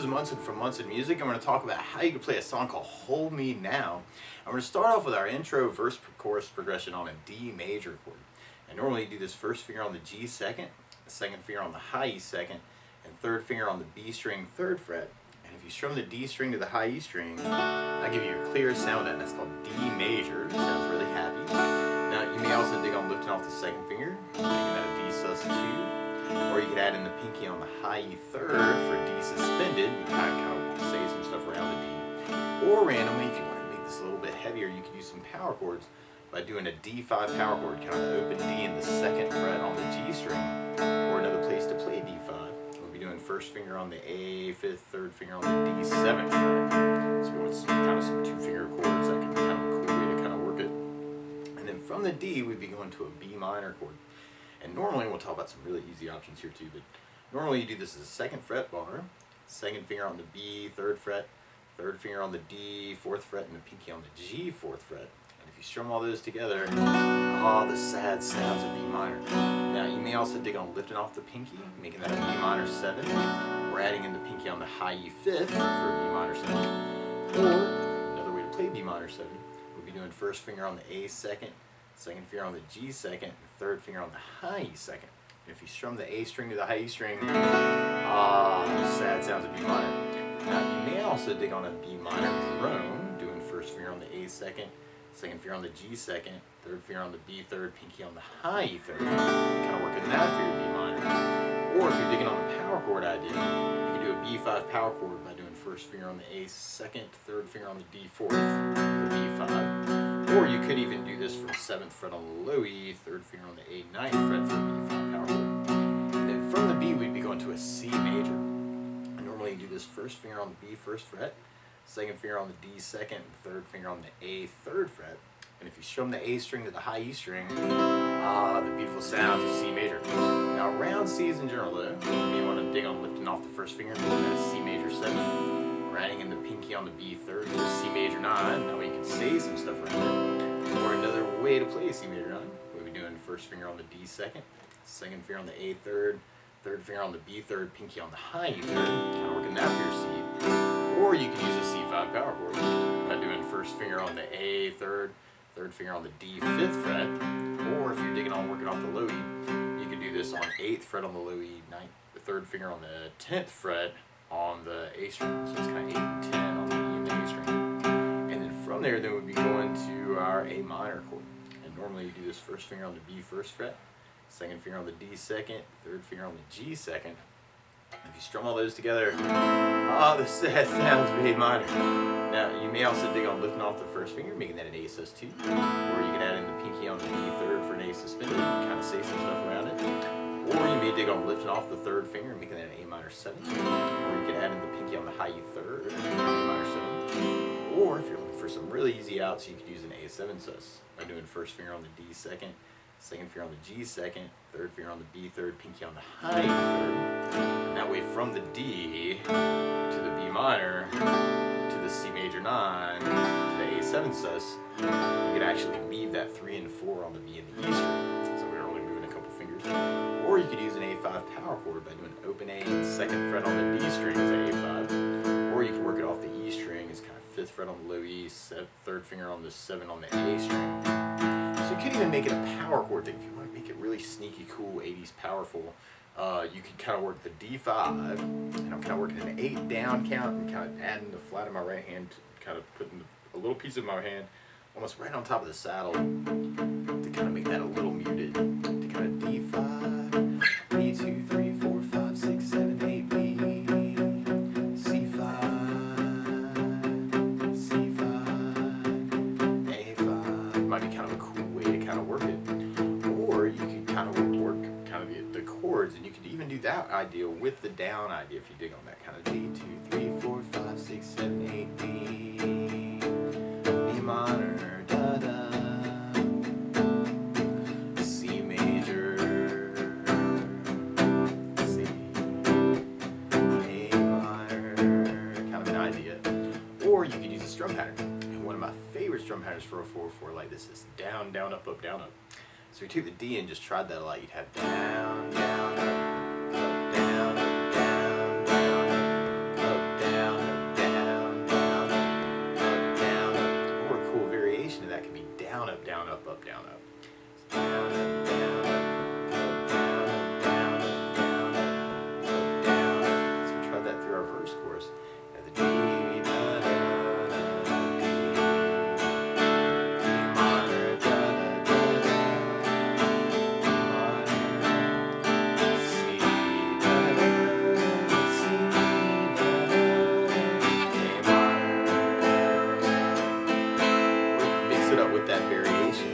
is Munson from Munson Music. I'm going to talk about how you can play a song called Hold Me Now. I'm going to start off with our intro verse chorus progression on a D major chord. And normally you do this first finger on the G second, the second finger on the high E second, and third finger on the B string third fret. And if you strum the D string to the high E string, that'll give you a clear sound, and that's called D major. It sounds really happy. Now you may also dig on lifting off the second finger, making that a D sus2. Or you could add in the pinky on the high E third for D suspended. You kind of say some stuff around the D. Or randomly, if you want to make this a little bit heavier, you could use some power chords by doing a D5 power chord, kind of an open D in the second fret on the G string. Or another place to play D5. We'll be doing first finger on the A, fifth, third finger on the D7th fret. So we want some two finger chords. That can be kind of a cool way to kind of work it. And then from the D, we'd be going to a B minor chord. And normally, we'll talk about some really easy options here too, but normally you do this as a second fret bar, second finger on the B, third fret, third finger on the D, fourth fret, and the pinky on the G, fourth fret. And if you strum all those together, the sad sounds of B minor. Now, you may also dig on lifting off the pinky, making that a B minor 7, or adding in the pinky on the high E fifth for a B minor 7. Or, another way to play B minor 7, we'll be doing first finger on the A second, second finger on the G second, and third finger on the high E second. And if you strum the A string to the high E string, sad sounds of B minor. Now you may also dig on a B minor drone, doing first finger on the A second, second finger on the G second, third finger on the B third, pinky on the high E third. Kind of working that for your B minor. Or if you're digging on the power chord idea, you can do a B5 power chord by doing first finger on the A second, third finger on the D fourth, for B5. Or you could even do this from 7th fret on the low E, third finger on the A 9th fret for a B5 power chord. And then from the B, we'd be going to a C major. And normally you do this first finger on the B first fret, second finger on the D second, and third finger on the A third fret. And if you strum the A string to the high E string, the beautiful sounds of C major. Now around C's in general though, you may want to dig on lifting off the first finger, making that a C major 7. Or adding in the pinky on the B third for C major 9. That way you can say some stuff around it. Or another way to play C major 9, we'll be doing first finger on the D second, second finger on the A third, third finger on the B third, pinky on the high E third, kind of working that for your C. Or you can use a C5 power chord by doing first finger on the A third, third finger on the D fifth fret. Or if you're digging on working off the low E, you can do this on 8th fret on the low E, the third finger on the 10th fret on the A string, so it's kind of 8 and 10 on the E and the A string. And then from there, then we'd be going to our A minor chord. And normally you do this first finger on the B first fret, second finger on the D second, third finger on the G second. If you strum all those together, the sad sounds of A minor. Now, you may also dig on lifting off the first finger, making that an A sus2. Or you can add in the pinky on the B third for an A suspended, kind of say some stuff around it. Or you may dig on lifting off the third finger, making that an A minor 7. Or you can add in the pinky on the high E third, A minor 7. Or if you're looking for some really easy outs, you could use an A7 sus by doing first finger on the D second, second finger on the G second, third finger on the B third, pinky on the high E third. And that way from the D to the B minor to the C major 9 to the A7 sus, you could actually leave that 3 and 4 on the B and the E string. So we're only moving a couple fingers. Or you could use an A5 power chord by doing an open A and second fret on the D string as an A5. Or you can work it off the E string as kind of 5th fret on the low E, third finger on the 7 on the A string. So you could even make it a power chord thing. If you want to make it really sneaky, cool, 80s powerful, you could kind of work the D5, and I'm kind of working an 8 down count and kind of adding the flat of my right hand, kind of putting a little piece of my hand almost right on top of the saddle to kind of make that a little muted. To kind of D5, 3, 2, 3, 4, 5, 6, 7, 8, B, C5, C5, A5. Might be kind of a cool way to kind of work it. Or you could kind of work kind of the chords, and you could even do that idea with the down idea if you dig on that kind of D, 2, 3, 4, 5, 6, 7, 8, B minor, da da, C major, C, A minor, kind of an idea. Or you could use a strum pattern. And one of my favorite strum patterns for a 4/4 like this is down, down, up, up, down, up. So we took the D and just tried that a lot. You'd have down, down, up, down, up, down, down, up, down, up, down, up, down, up. So down, up, down, up, up, down, up, down, up, up, down, up. So we tried that through our verse chorus. You have the D, da, da, da, D, D minor, da, da, da, da, D minor, C, da, da, C, da, da, A minor. Or mix it up with that variation.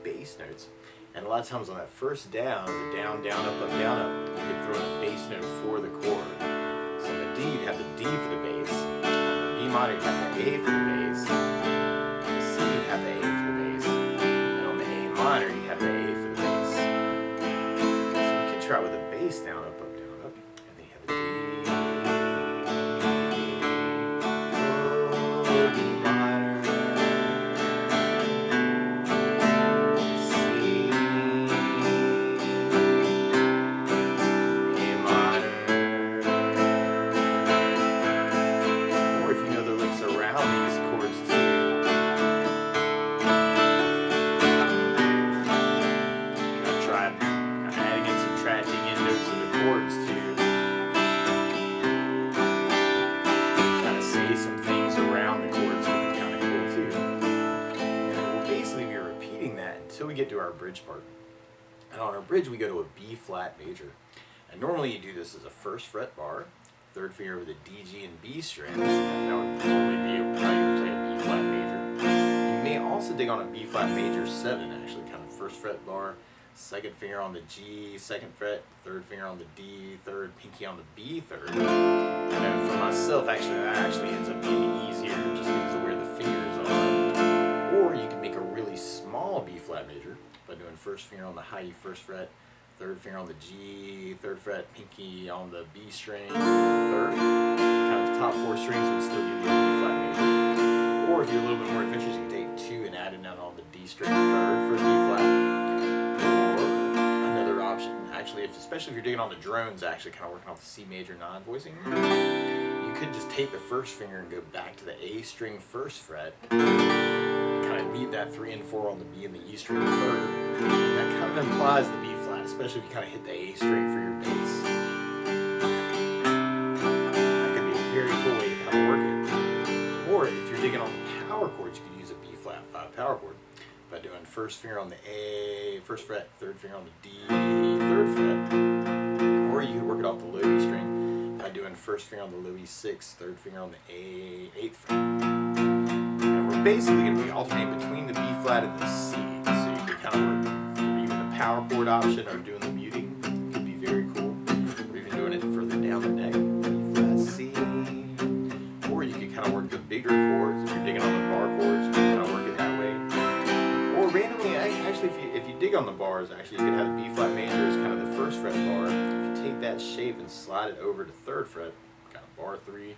Bass notes, and a lot of times on that first down, the down, down, up, down, up, you could throw in a bass note for the chord. So on the D, you'd have the D for the bass. On the B minor, you'd have the A for the bass. On the C, you'd have the A for the bass. And on the A minor, you'd have the A for the bass. So you can try with a bass down, up, down, up, and then you have the D. Chords to kind of say some things around the chords would be kind of cool too. And then we'll basically be repeating that until we get to our bridge part. And on our bridge we go to a B flat major. And normally you do this as a first fret bar, third finger over the D, G, and B strings. That would normally be how you would play a B flat major. You may also dig on a B flat major 7 actually, kind of first fret bar, second finger on the G, second fret, third finger on the D, third pinky on the B, third. And then for myself, that actually ends up being easier just because of where the fingers are. Or you can make a really small B flat major by doing first finger on the high E first fret, third finger on the G, third fret, pinky on the B string, third. Kind of top 4 strings would still give you a B flat major. Or if you're a little bit more adventurous, you can take 2 and add it down on the D string third for a B flat. Actually, especially if you're digging on the drones, actually kind of working off the C major non-voicing, you could just take the first finger and go back to the A string first fret, and kind of leave that 3 and 4 on the B and the E string third. And that kind of implies the B flat, especially if you kind of hit the A string for your bass. That could be a very cool way to kind of work it. Or if you're digging on the power chords, you could use a B flat 5 power chord by doing first finger on the A, first fret, third finger on the D, third fret. Or you can work it off the low E string by doing first finger on the low E6, third finger on the A, 8th fret. And we're basically going to be alternating between the B flat and the C. So you can kind of work even the power chord option or doing the muting. Could be very cool. Or even doing it further down the neck. B flat, C. Or you can kind of work the bigger chords. If you're digging on the bar chords, you can kind of work it that way. Or randomly, actually, if you dig on the bars, actually, you can have the B flat major as kind of the first fret bar. If you take that shape and slide it over to third fret, kind of bar 3,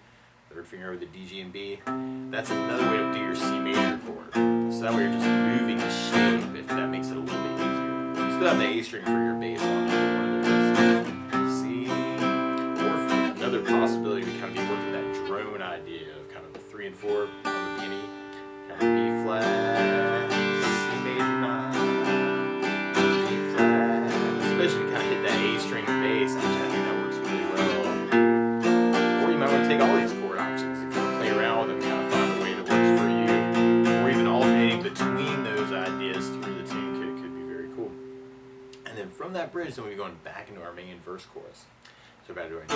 third finger over the D, G, and B, that's another way to do your C major chord. So that way you're just moving the shape, if that makes it a little bit easier. You still have the A string for your bass on either one of those. C, or another possibility would kind of be working that drone idea of kind of the 3 and 4 on the B and E, kind of B flat, C major 9, B flat, especially if you kind of hit that A string bass. Actually, I think that works really well. Or you might want to take all these chord options and kind of play around with them, kind of find a way that works for you. Or even alternating between those ideas through the tune could be very cool. And then from that bridge, then we'll be going back into our main verse chorus. So we're about to do our B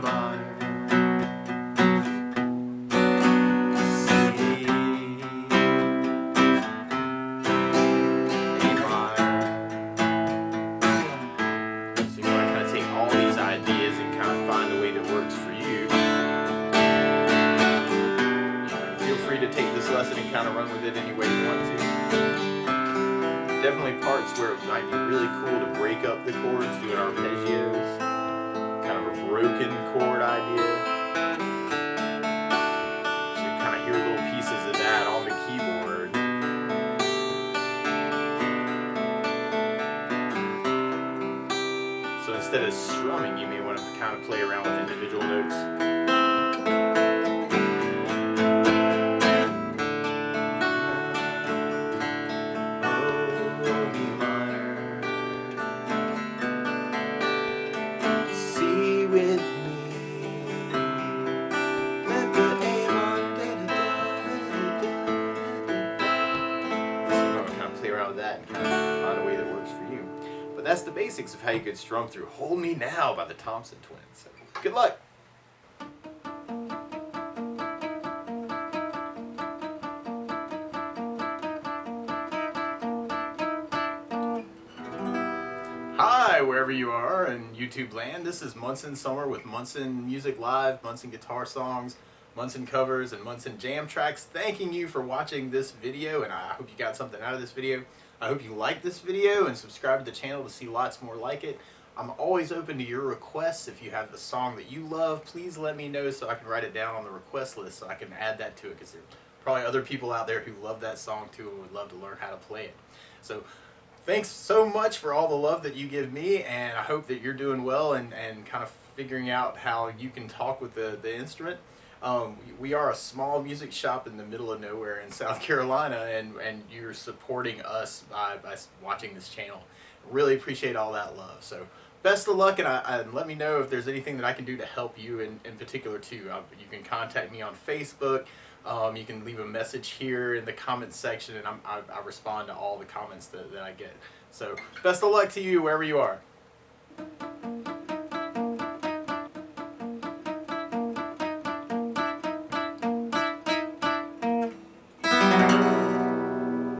minor, lesson and kind of run with it any way you want to. Definitely parts where it might be really cool to break up the chords, do an arpeggio, strumming, you may want to kind of play around with individual notes. With me, let the A minor, so kind of play around with that and kind of find a way that works for you. But that's the basics of how you could strum through "Hold Me Now" by the Thompson twins. So good luck. Hi, wherever you are in YouTube land. This is Munson Summer with Munson Music Live, Munson Guitar Songs, Munson Covers, and Munson Jam Tracks. Thanking you for watching this video, and I hope you got something out of this video. I hope you like this video and subscribe to the channel to see lots more like it. I'm always open to your requests. If you have a song that you love, please let me know so I can write it down on the request list so I can add that to it, because there's probably other people out there who love that song too and would love to learn how to play it. So thanks so much for all the love that you give me, and I hope that you're doing well and kind of figuring out how you can talk with the instrument. We are a small music shop in the middle of nowhere in South Carolina, and you're supporting us by watching this channel. Really appreciate all that love. So best of luck, and let me know if there's anything that I can do to help you in particular too. You can contact me on Facebook. You can leave a message here in the comments section, and I respond to all the comments that I get. So best of luck to you wherever you are.